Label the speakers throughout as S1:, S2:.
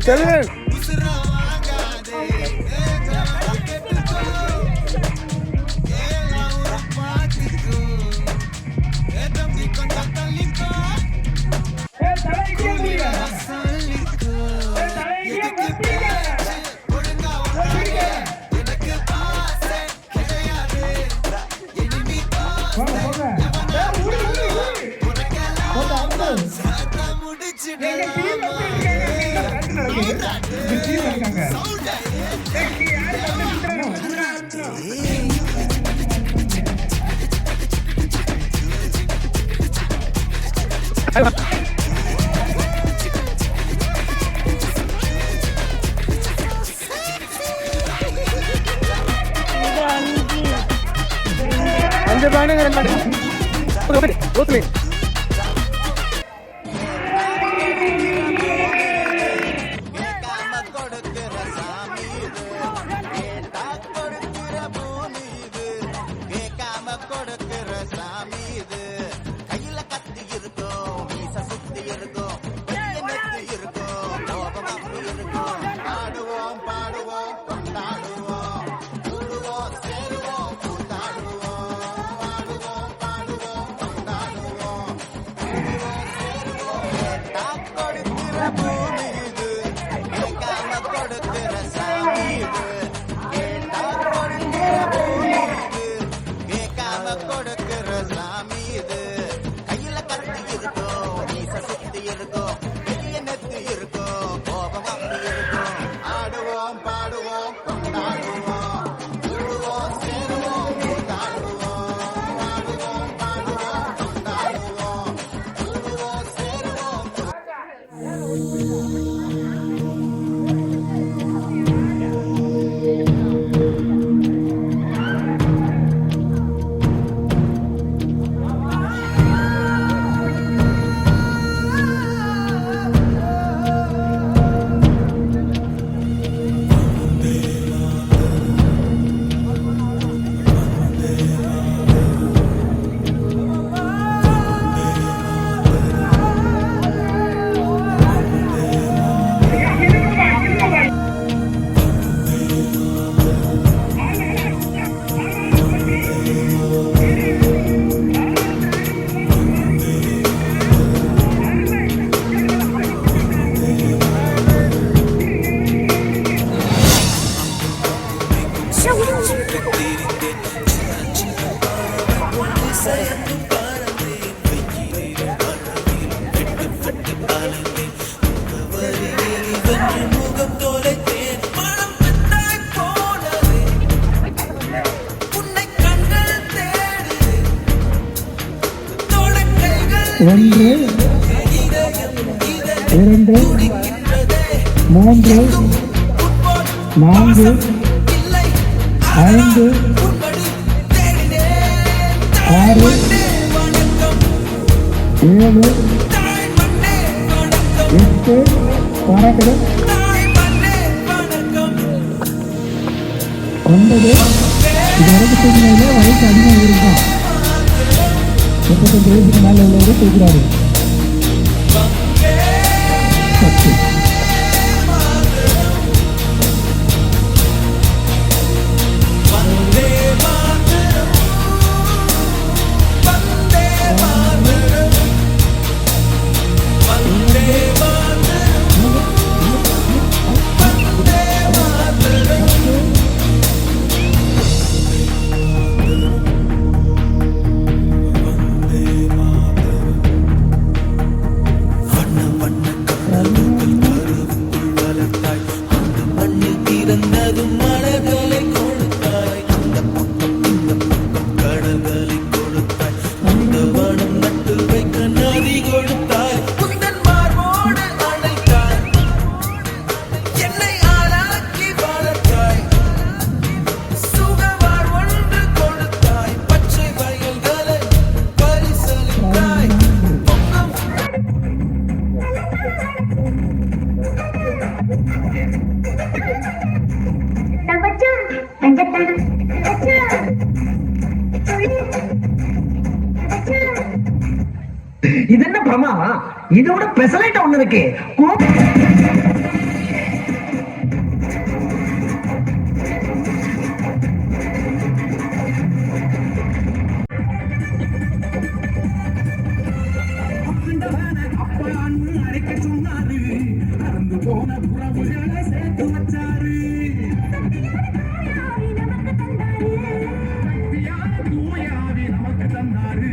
S1: Tell me. अंदर बैठने का रंग बोतलें ஒன்று, இரண்டு, மூன்று, நான்கு, ஐந்து, ஆறு, ஏழு, எட்டு, பறக்குது, 9. இது வரைக்கும் வயசு அதிகம் இருக்கும். 35 வயசுக்கு மேலே உள்ளவரை தூக்குறாரு. 10.
S2: அப்புறமா இதோட பெசலைட் ஒண்ணு இருக்கு. அழைக்க சொன்னாரு, நடந்து போன புறவுகளை சேர்த்து வச்சாரு. தூயாவி நமக்கு தந்தாரு.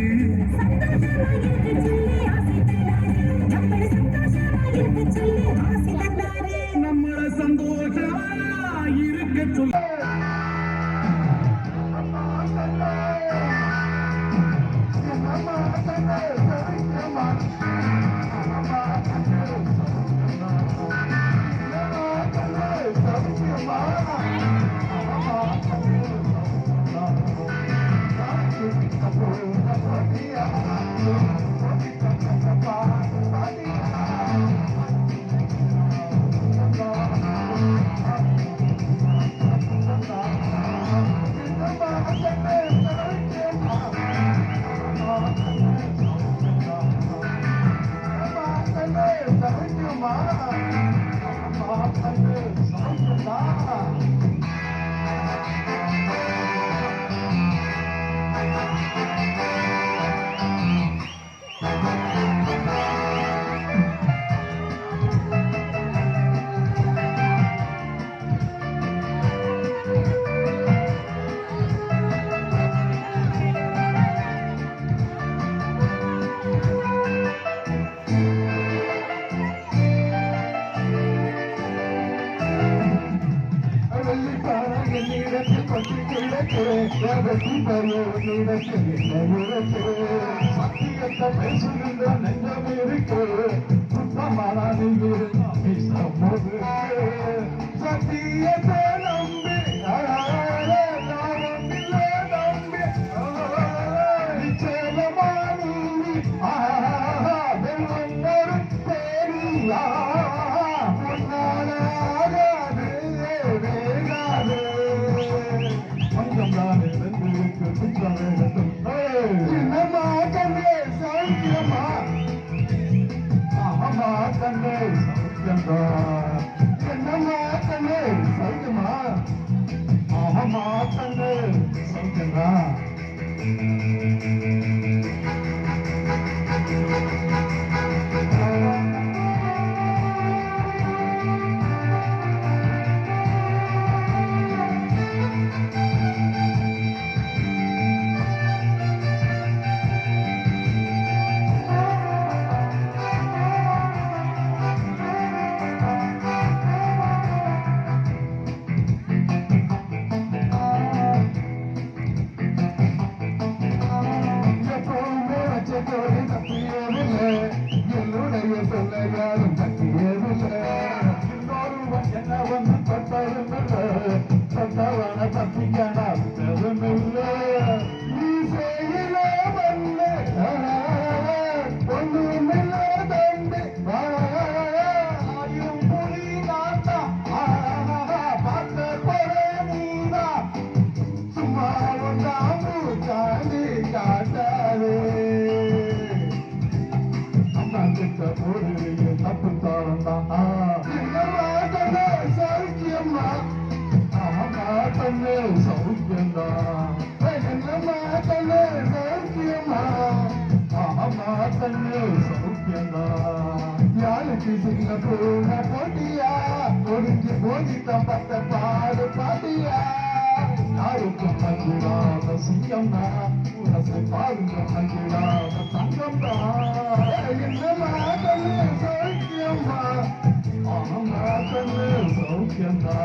S2: நம்மள சந்தோஷமா இருக்க சொல்ல சத்தியத்தை பேசுகின்ற நெஞ்சம் இருக்கு, சுத்தமான சத்தியத்தை நம்பி நம்பி நிச்சயமானி வெள்ளம் தெரியா ஆகாது வேகாது கொஞ்சம் தானே வெந்திருக்கு குற்றம் வேண்டும். என்னம்மா கண்ணே சௌக்கியமா? ஆமா கண்ணே சௌக்கியம்தா. என்னம்மா கண்ணே சௌக்கியமா? ஆமா கண்ணே சௌக்கியம்தா. என்னுடைய சொல்லையாரும் பற்றியதில்லை, இன்னொருவன் என்ன வந்து தொட்டதுமில்லை, தொட்டவன தப்பிக்கணுமில்லை. நீ செய்யல வந்து ஒன்றுமில்லை தண்டு ஆயும் புலி நாட்டா பார்த்த போற நீதா சும்மா ஒன்றாமு காண்டி காட்டாது. தப்பு தாழ்ந்தான் சௌக்கியம்மா? ஆமா கண்ணு சௌக்கியம்தா. என்னம்மா கண்ணு சௌக்கியம்மா? ஆமா கண்ணு சௌக்கியம்தா. யாருக்கு சின்ன பூன போட்டியா ஒடுங்கி போதித்தம் பத்த பாடு பாட்டியா? யாருக்கும் மஞ்சிடாத சிங்கம்னா உனசை பாருங்க மஞ்சிடாத தங்கம்தா. என்னம்மா கண்ணு சௌக்கியம்மா? ஆமா கண்ணு சௌக்கியம்தா.